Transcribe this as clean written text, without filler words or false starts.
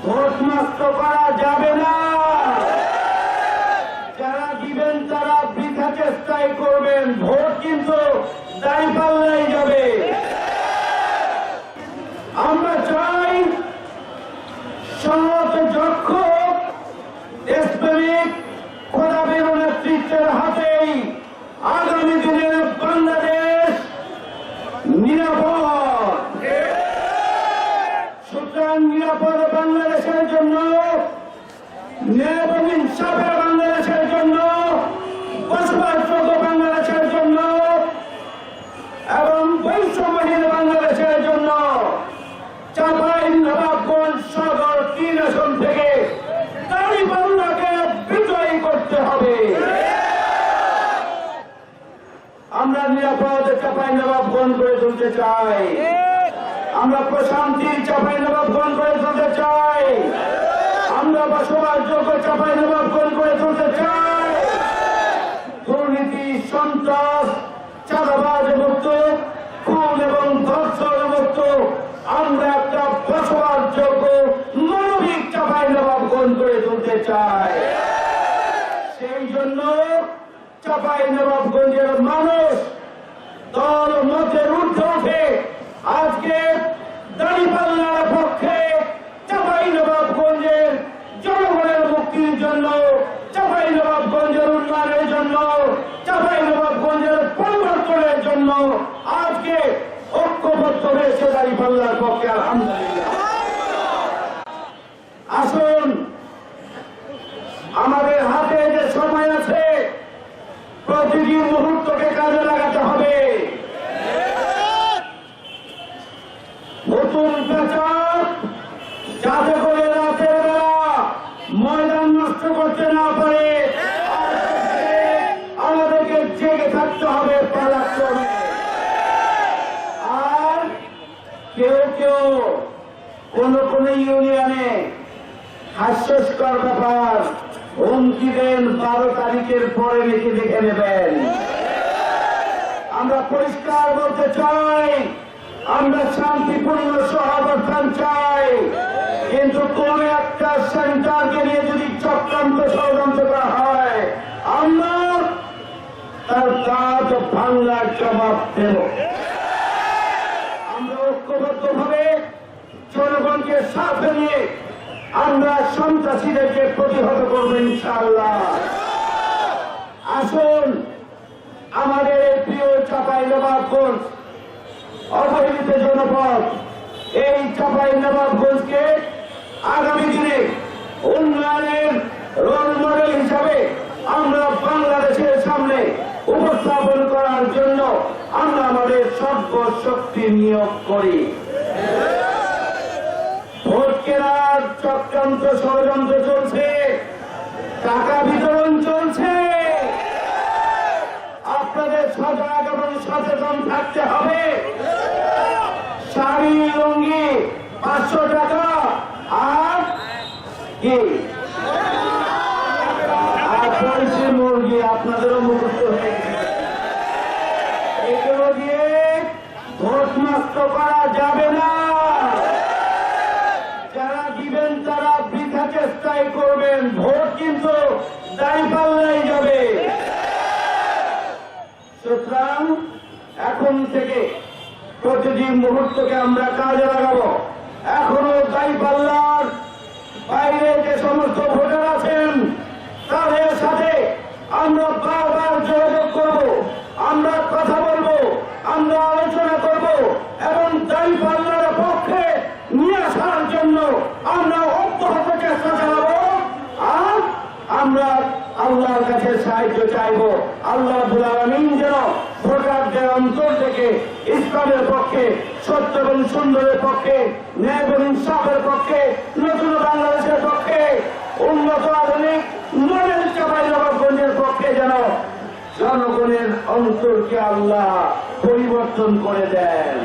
Vote নষ্ট করা যাবে না। যারা দিবেন তারা বৃথা চেষ্টাই করবেন, ভোট কিন্তু দাঁড়িপাল্লাই যাবে। আমরা চাই সৎ দক্ষ দেশপ্রেমিক খোদাবীর নেতৃত্বের হাতেই আগামী দিনের বাংলাদেশ নিরাপদ। সুতরাং নিরাপদ বাংলাদেশের জন্য, ন্যায় এবং ইনসাফের বাংলাদেশের জন্য, বসবাসযোগ্য বাংলাদেশের জন্য এবং বৈষম্যহীন বাংলাদেশের জন্য চাঁপাইনবাবগঞ্জ সদর 3 আসন থেকে দাঁড়িপাল্লাকে বিজয়ী করতে হবে। আমরা নিরাপদ চাঁপাইনবাবগঞ্জ গড়ে তুলতে চাই, আমরা প্রশান্তির চাঁপাইনবাবগঞ্জ গড়ে তুলতে চাই, আমরা বসবাসযোগ্য চাঁপাইনবাবগঞ্জ গড়ে তুলতে চাই। দুর্নীতি, সন্ত্রাস, চাঁদাবাজ মুক্ত, খুন এবং ধর্ষণ মুক্ত আমরা একটা বসবাসযোগ্য মানবিক চাঁপাইনবাবগঞ্জ গড়ে তুলতে চাই। সেই জন্য চাঁপাইনবাবগঞ্জের মানুষ দল মতের ঊর্ধ্বে উঠে আজকে দাঁড়িপাল্লার পক্ষে, চাঁপাইনবাবগঞ্জের জনগণের মুক্তির জন্য, চাঁপাইনবাবগঞ্জের উন্নয়নের জন্য, চাঁপাইনবাবগঞ্জের পরিবর্তনের জন্য আজকে ঐক্যবদ্ধ হয়েছে দাঁড়িপাল্লার পক্ষে। আলহামদুলিল্লাহ। আসুন, আমাদের হাতে যে সময় আছে প্রতিটি মুহূর্তকে কাজে লাগাতে হবে। নতুন প্রচার যাতে করে রাতের বেলা ময়দান নষ্ট করতে না পারে, আমাদেরকে জেগে থাকতে হবে, পালাতে হবে। আর কেউ কেউ কোন কোন ইউনিয়নে হাস্যস্কর ব্যাপার হুমকি দেন 12 তারিখের পরে নাকি দেখে নেবেন। আমরা পরিষ্কার বলতে চাই, আমরা শান্তিপূর্ণ সহাবস্থান চাই, কিন্তু কোন একটা সেন্টারকে নিয়ে যদি চক্রান্ত ষড়যন্ত্র করা হয় আমরা তার কাজ ভাঙার জবাব দেব। আমরা ঐক্যবদ্ধ ভাবে জনগণকে সাথে নিয়ে আমরা সন্ত্রাসীদেরকে প্রতিহত করবো ইনশাআল্লাহ। আসুন, আমাদের এই প্রিয় চাঁপাইনবাবগঞ্জ অবহেলিত জনপদ, এই চাঁপাইনবাবগঞ্জকে আগামী দিনে উন্নয়নের রোল মডেল হিসাবে আমরা বাংলাদেশের সামনে উপস্থাপন করার জন্য আমরা আমাদের সর্বশক্তি নিয়োগ করি। ভোট কেনার চক্রান্ত ষড়যন্ত্র চলছে, টাকা বিতরণ চলছে, আপনাদের সজাগ এবং সচেতন থাকতে হবে। শাড়ি, লুঙ্গি 500 টাকা আর কি পয়সে মুরগি আপনাদেরও মুখস্থ হয়ে গেছে। এগুলো দিয়ে ভোট নষ্ট করা যাবে না। যারা দিবেন তারা বৃথা চেষ্টাই করবেন, ভোট কিন্তু দাঁড়িপাল্লাই যাবে। সুতরাং এখন থেকে প্রতিটি মুহূর্তকে আমরা কাজে লাগাবো। এখনো দাঁড়িপাল্লার বাইরে যে সমস্ত ভোটার আছেন তাদের সাথে আমরা বারবার যোগাযোগ করব, আমরা কথা বলবো, আমরা আলোচনা করব এবং দাঁড়িপাল্লার পক্ষে নিয়ে আসার জন্য আমরা অব্যাহত চেষ্টা চালাবো। আর আমরা আল্লাহর কাছে সাহায্য চাইবো। আল্লাহ রাব্বুল আলামিন যেন ভোটারদের অন্তর থেকে ইসলামের পক্ষে, সত্য এবং সুন্দরের পক্ষে, ন্যায় এবং ইনসাফের পক্ষে, নতুন বাংলাদেশের পক্ষে, উন্নত আধুনিক মডেল চাঁপাইনবাবগঞ্জের পক্ষে যেন জনগণের অন্তরকে আল্লাহ পরিবর্তন করে দেন।